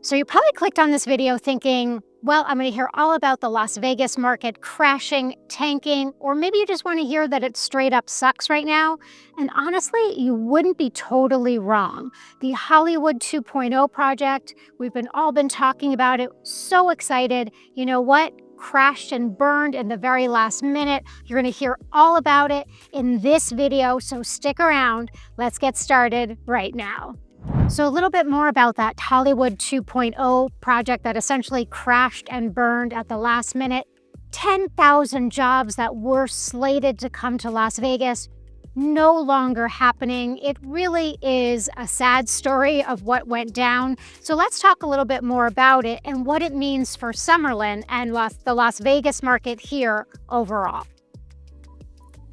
So you probably clicked on this video thinking, well, I'm going to hear all about the Las Vegas market crashing, tanking, or maybe you just want to hear that it straight up sucks right now. And honestly, you wouldn't be totally wrong. The Hollywood 2.0 project, we've all been talking about it, so excited. You know what? Crashed and burned in the very last minute. You're going to hear all about it in this video, so stick around. Let's get started right now. So a little bit more about that Hollywood 2.0 project that essentially crashed and burned at the last minute. 10,000 jobs that were slated to come to Las Vegas, no longer happening. It really is a sad story of what went down. So let's talk a little bit more about it and what it means for Summerlin and the Las Vegas market here overall.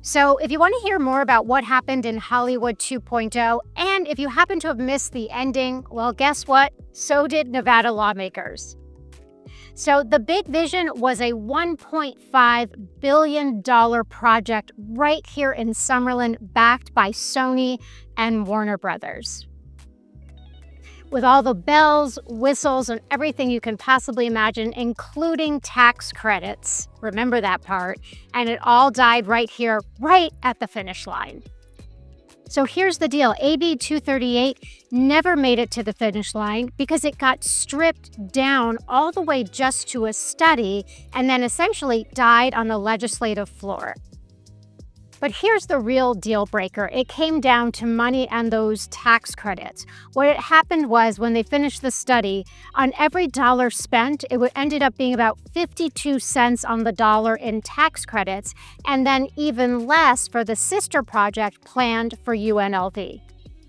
So if you want to hear more about what happened in Hollywood 2.0, and if you happen to have missed the ending, well, guess what? So did Nevada lawmakers. So the big vision was a $1.5 billion project right here in Summerlin, backed by Sony and Warner Brothers. With all the bells, whistles, and everything you can possibly imagine, including tax credits. Remember that part. And it all died right here, right at the finish line. So here's the deal. AB 238 never made it to the finish line because it got stripped down all the way just to a study and then essentially died on the legislative floor. But here's the real deal breaker. It came down to money and those tax credits. What had happened was when they finished the study, on every dollar spent, it ended up being about 52 cents on the dollar in tax credits, and then even less for the sister project planned for UNLV.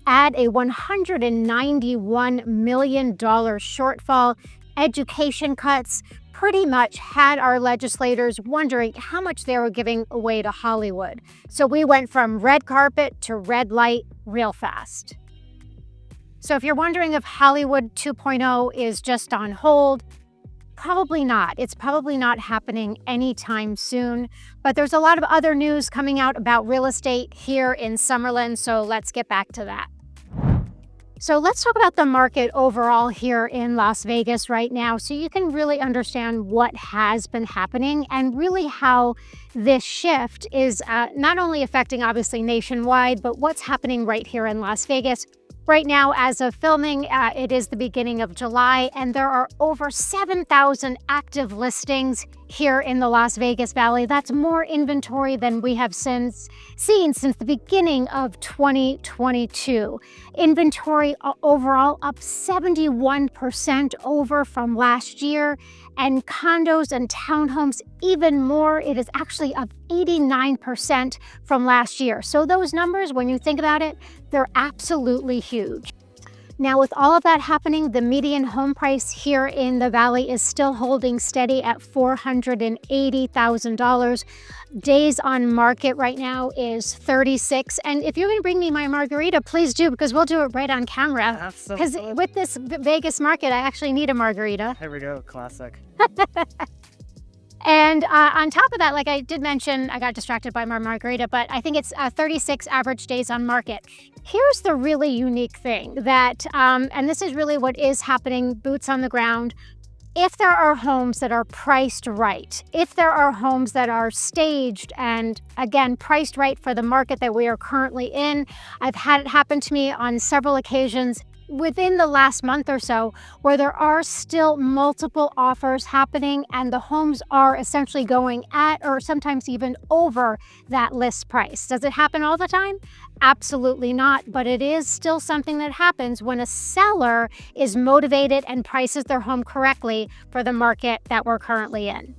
Add a $191 million shortfall, education cuts, pretty much had our legislators wondering how much they were giving away to Hollywood. So we went from red carpet to red light real fast. So if you're wondering if Hollywood 2.0 is just on hold, probably not. It's probably not happening anytime soon. But there's a lot of other news coming out about real estate here in Summerlin, so let's get back to that. So let's talk about the market overall here in Las Vegas right now so you can really understand what has been happening and really how this shift is not only affecting obviously nationwide, but what's happening right here in Las Vegas. Right now, as of filming, it is the beginning of July, and there are over 7,000 active listings here in the Las Vegas Valley. That's more inventory than we have seen since the beginning of 2022. Inventory overall up 71% over from last year, and condos and townhomes even more. It is actually up 89% from last year. So those numbers, when you think about it, they're absolutely huge. Now, with all of that happening, the median home price here in the Valley is still holding steady at $480,000. Days on market right now is 36. And if you're going to bring me my margarita, please do, because we'll do it right on camera. Because with this Vegas market, I actually need a margarita. Here we go, classic. And on top of that, like I did mention, I got distracted by my margarita, but I think it's 36 average days on market. Here's the really unique thing that, and this is really what is happening, boots on the ground. If there are homes that are priced right, if there are homes that are staged and, again, priced right for the market that we are currently in, I've had it happen to me on several occasions within the last month or so where there are still multiple offers happening and the homes are essentially going at or sometimes even over that list price. Does it happen all the time? Absolutely not, but it is still something that happens when a seller is motivated and prices their home correctly for the market that we're currently in.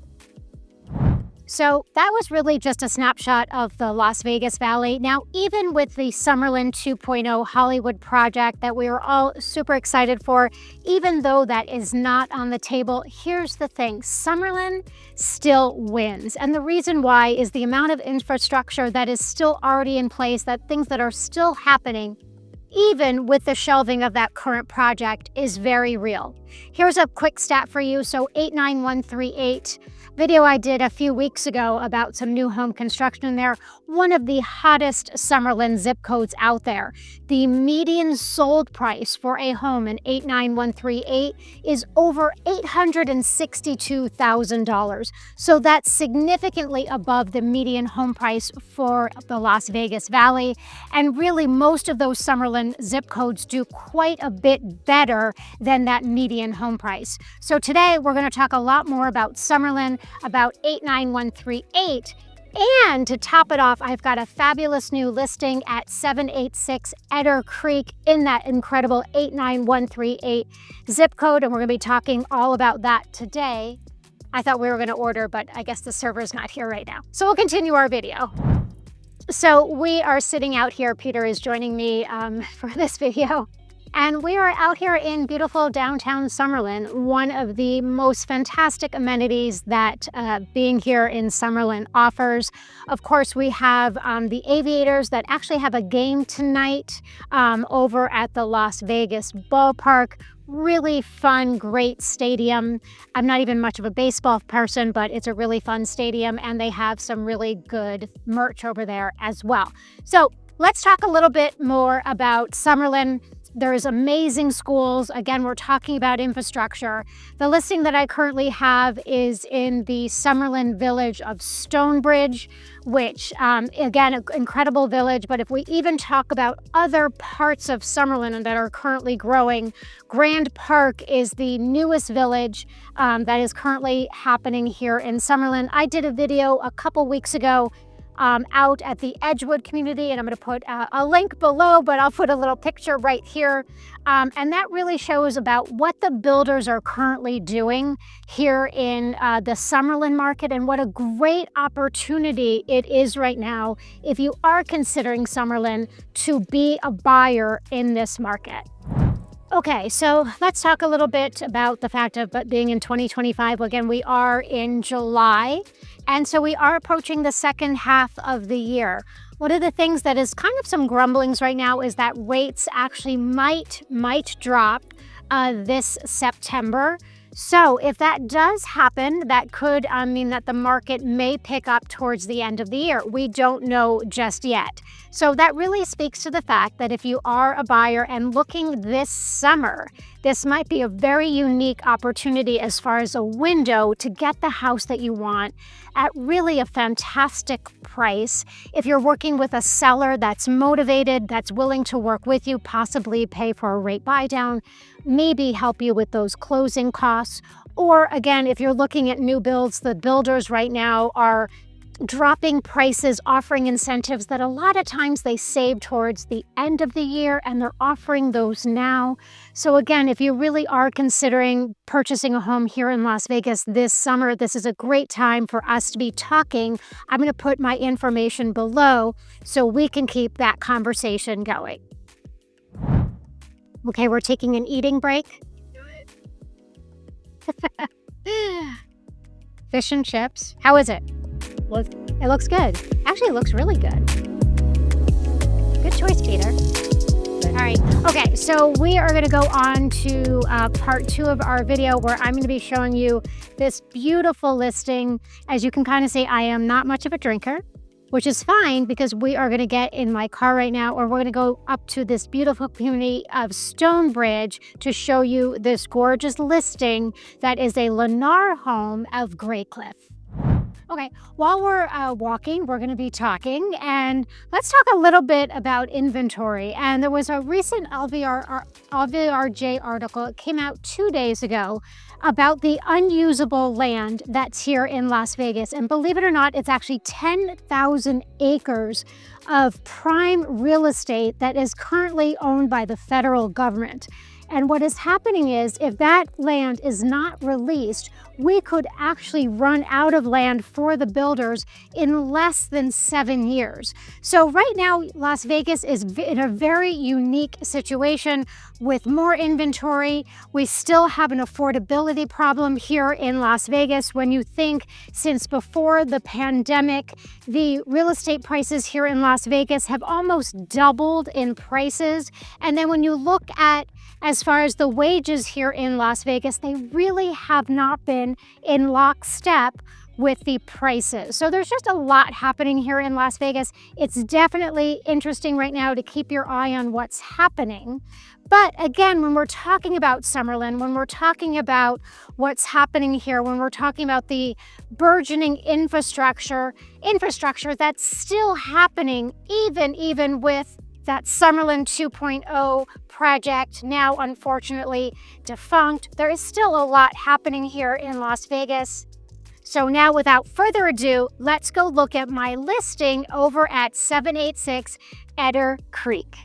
So that was really just a snapshot of the Las Vegas Valley. Now, even with the Summerlin 2.0 Hollywood project that we were all super excited for, even though that is not on the table, here's the thing, Summerlin still wins. And the reason why is the amount of infrastructure that is still already in place, that things that are still happening, even with the shelving of that current project, is very real. Here's a quick stat for you. So 89138 video I did a few weeks ago about some new home construction there. One of the hottest Summerlin zip codes out there. The median sold price for a home in 89138 is over $862,000. So that's significantly above the median home price for the Las Vegas Valley. And really, most of those Summerlin zip codes do quite a bit better than that median home price. So today we're going to talk a lot more about Summerlin, about 89138. And to top it off, I've got a fabulous new listing at 786 Eder Creek in that incredible 89138 zip code. And we're going to be talking all about that today. I thought we were going to order, but I guess the server's not here right now. So we'll continue our video. So we are sitting out here. Peter is joining me for this video. And we are out here in beautiful downtown Summerlin, one of the most fantastic amenities that being here in Summerlin offers. Of course, we have the Aviators that actually have a game tonight over at the Las Vegas ballpark. Really fun, great stadium. I'm not even much of a baseball person, but it's a really fun stadium, and they have some really good merch over there as well. So let's talk a little bit more about Summerlin. There's amazing schools. Again, we're talking about infrastructure. The listing that I currently have is in the Summerlin village of Stonebridge, which, again, an incredible village. But if we even talk about other parts of Summerlin that are currently growing, Grand Park is the newest village that is currently happening here in Summerlin. I did a video a couple weeks ago out at the Edgewood community, and I'm going to put a link below, but I'll put a little picture right here. And that really shows about what the builders are currently doing here in the Summerlin market, and what a great opportunity it is right now if you are considering Summerlin to be a buyer in this market. Okay, so let's talk a little bit about the fact of being in 2025. Again, we are in July, and so we are approaching the second half of the year. One of the things that is kind of some grumblings right now is that rates actually might drop this September. So if that does happen, that could mean that the market may pick up towards the end of the year. We don't know just yet. So that really speaks to the fact that if you are a buyer and looking this summer, this might be a very unique opportunity as far as a window to get the house that you want at really a fantastic price. If you're working with a seller that's motivated, that's willing to work with you, possibly pay for a rate buy down, maybe help you with those closing costs. Or again, if you're looking at new builds, the builders right now are dropping prices, offering incentives that a lot of times they save towards the end of the year, and they're offering those now. So again, if you really are considering purchasing a home here in Las Vegas this summer, this is a great time for us to be talking. I'm going to put my information below so we can keep that conversation going. Okay, we're taking an eating break. Fish and chips. How is it? It looks good. Actually, it looks really good. Good choice, Peter. All right. Okay, so we are going to go on to part 2 of our video, where I'm going to be showing you this beautiful listing. As you can kind of see, I am not much of a drinker, which is fine because we are going to get in my car right now, or we're going to go up to this beautiful community of Stonebridge to show you this gorgeous listing that is a Lennar home of Grey Cliff. Okay, while we're walking, we're going to be talking, and let's talk a little bit about inventory. And there was a recent LVRJ article. It came out 2 days ago about the unusable land that's here in Las Vegas. And believe it or not, it's actually 10,000 acres of prime real estate that is currently owned by the federal government. And what is happening is, if that land is not released, we could actually run out of land for the builders in less than 7 years. So right now, Las Vegas is in a very unique situation with more inventory. We still have an affordability problem here in Las Vegas. When you think since before the pandemic, the real estate prices here in Las Vegas have almost doubled in prices. And then when you look at as far as the wages here in Las Vegas, they really have not been in lockstep with the prices. So there's just a lot happening here in Las Vegas. It's definitely interesting right now to keep your eye on what's happening. But again, when we're talking about Summerlin, when we're talking about what's happening here, when we're talking about the burgeoning infrastructure that's still happening, even with that Summerlin 2.0 project now unfortunately defunct, there is still a lot happening here in Las Vegas. So now, without further ado, let's go look at my listing over at 786 Eder Creek.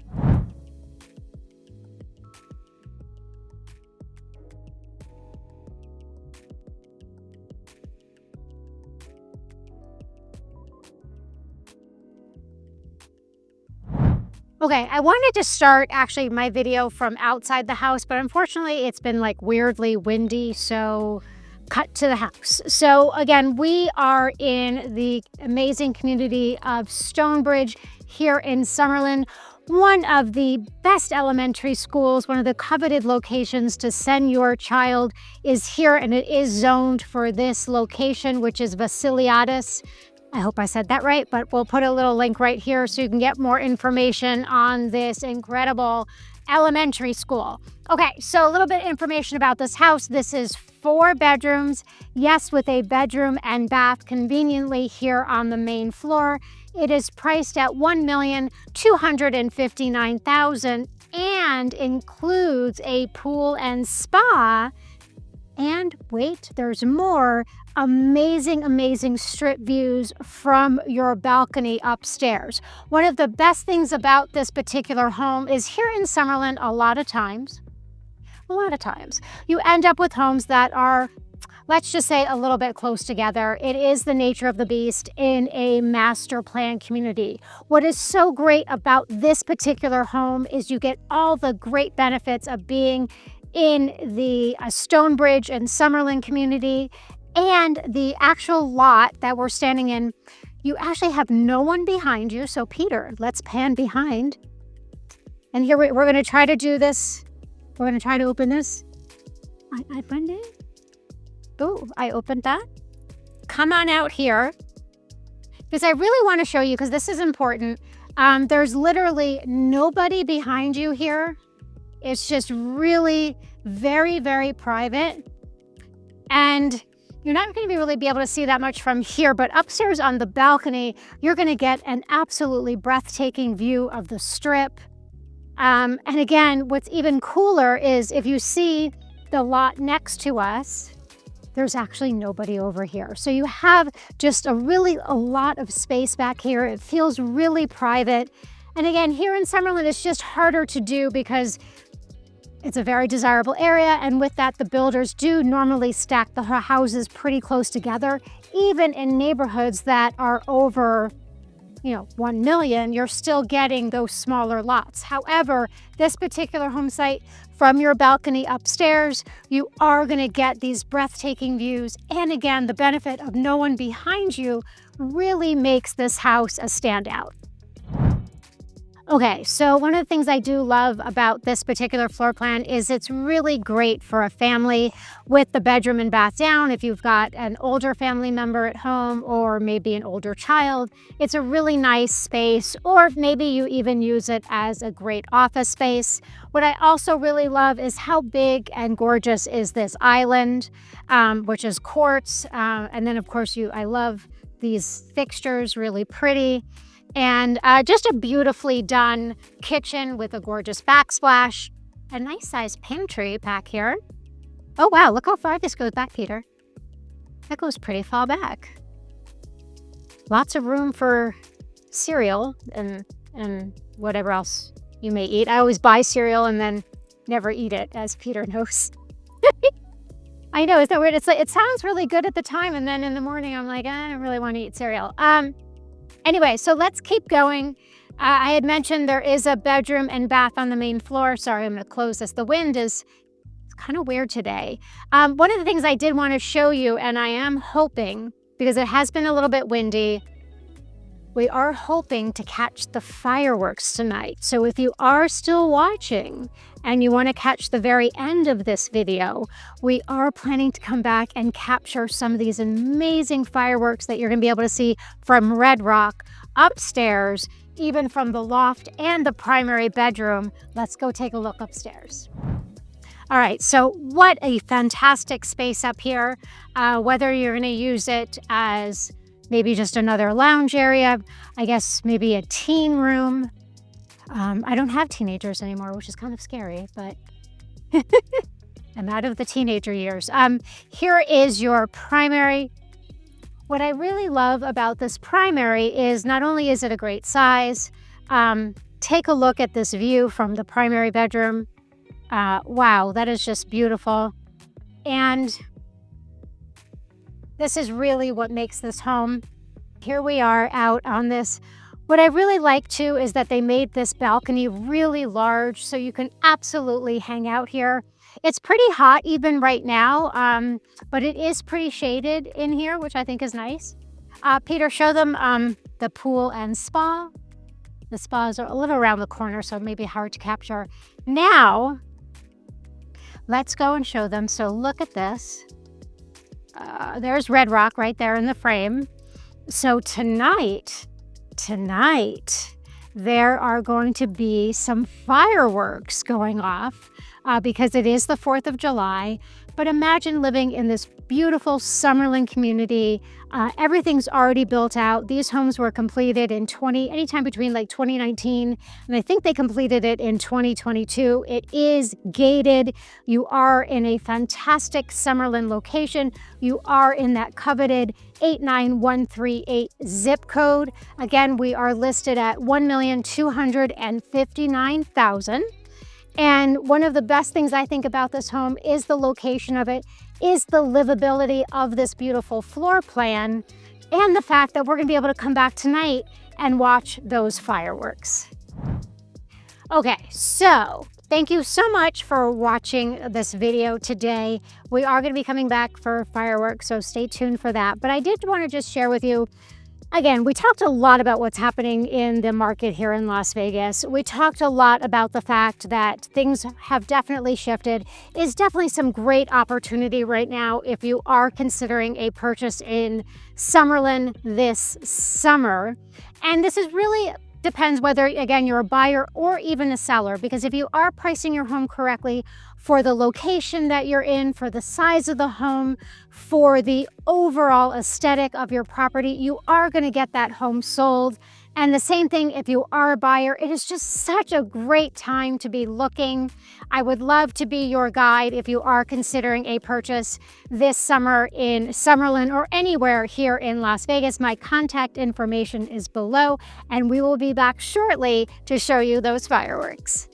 Okay, I wanted to start actually my video from outside the house, but unfortunately it's been like weirdly windy, so cut to the house. So again, we are in the amazing community of Stonebridge here in Summerlin, one of the best elementary schools, one of the coveted locations to send your child is here, and it is zoned for this location, which is Vasiliadis. I hope I said that right, but we'll put a little link right here so you can get more information on this incredible elementary school. Okay, so a little bit of information about this house. This is 4 bedrooms, yes, with a bedroom and bath conveniently here on the main floor. It is priced at $1,259,000 and includes a pool and spa. And wait, there's more. Amazing strip views from your balcony upstairs. One of the best things about this particular home is here in Summerlin, a lot of times, you end up with homes that are, let's just say, a little bit close together. It is the nature of the beast in a master plan community. What is so great about this particular home is you get all the great benefits of being in the Stonebridge and Summerlin community, and the actual lot that we're standing in, you actually have no one behind you. So Peter, let's pan behind. And here we're going to try to do this. We're going to try to open this. I opened it. Oh, I opened that. Come on out here, because I really want to show you, because this is important. There's literally nobody behind you here. It's just really very private. And you're not going to really be able to see that much from here, but upstairs on the balcony, you're going to get an absolutely breathtaking view of the strip. And again, what's even cooler is if you see the lot next to us, there's actually nobody over here. So you have just a lot of space back here. It feels really private. And again, here in Summerlin, it's just harder to do because it's a very desirable area, and with that, the builders do normally stack the houses pretty close together. Even in neighborhoods that are over, 1 million, you're still getting those smaller lots. However, this particular home site, from your balcony upstairs, you are going to get these breathtaking views. And again, the benefit of no one behind you really makes this house a standout. Okay, so one of the things I do love about this particular floor plan is it's really great for a family with the bedroom and bath down. If you've got an older family member at home or maybe an older child, it's a really nice space, or maybe you even use it as a great office space. What I also really love is how big and gorgeous is this island, which is quartz. And then of course I love these fixtures, really pretty. And just a beautifully done kitchen with a gorgeous backsplash. A nice sized pantry back here. Oh wow, look how far this goes back, Peter. That goes pretty far back. Lots of room for cereal and whatever else you may eat. I always buy cereal and then never eat it, as Peter knows. I know, isn't that weird? It's like, it sounds really good at the time, and then in the morning I'm like, I don't really want to eat cereal. Anyway, so let's keep going. I had mentioned there is a bedroom and bath on the main floor. Sorry, I'm going to close this. The wind is kind of weird today. One of the things I did want to show you, and I am hoping, because it has been a little bit windy, we are hoping to catch the fireworks tonight. So if you are still watching and you want to catch the very end of this video, we are planning to come back and capture some of these amazing fireworks that you're going to be able to see from Red Rock, upstairs, even from the loft and the primary bedroom. Let's go take a look upstairs. All right, so what a fantastic space up here. Whether you're going to use it as maybe just another lounge area, I guess maybe a teen room. I don't have teenagers anymore, which is kind of scary, but I'm out of the teenager years. Here is your primary. What I really love about this primary is not only is it a great size, take a look at this view from the primary bedroom. Wow, that is just beautiful. And this is really what makes this home. Here we are out on this. What I really like too is that they made this balcony really large so you can absolutely hang out here. It's pretty hot even right now, but it is pretty shaded in here, which I think is nice. Peter, show them the pool and spa. The spas are a little around the corner, so it may be hard to capture. Now, let's go and show them. So look at this. There's Red Rock right there in the frame. So tonight, there are going to be some fireworks going off because it is the 4th of July. But imagine living in this beautiful Summerlin community. Everything's already built out. These homes were completed in anytime between like 2019, and I think they completed it in 2022. It is gated. You are in a fantastic Summerlin location. You are in that coveted 89138 zip code. Again, we are listed at $1,259,000. And one of the best things I think about this home is the location of it, is the livability of this beautiful floor plan, and the fact that we're gonna be able to come back tonight and watch those fireworks. Okay, so thank you so much for watching this video today. We are gonna be coming back for fireworks, so stay tuned for that. But I did wanna just share with you, again, we talked a lot about what's happening in the market here in Las Vegas. We talked a lot about the fact that things have definitely shifted. Is definitely some great opportunity right now if you are considering a purchase in Summerlin this summer. And this is really depends whether, again, you're a buyer or even a seller, because if you are pricing your home correctly for the location that you're in, for the size of the home, for the overall aesthetic of your property, you are going to get that home sold. And the same thing if you are a buyer. It is just such a great time to be looking. I would love to be your guide if you are considering a purchase this summer in Summerlin or anywhere here in Las Vegas. My contact information is below, and we will be back shortly to show you those fireworks.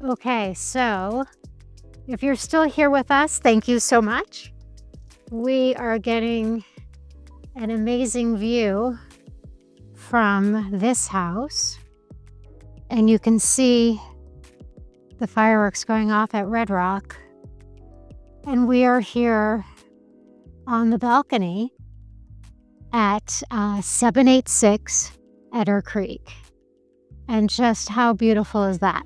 Okay, so if you're still here with us, thank you so much. We are getting an amazing view from this house, and you can see the fireworks going off at Red Rock. And we are here on the balcony at 786 Eder Creek. And just how beautiful is that?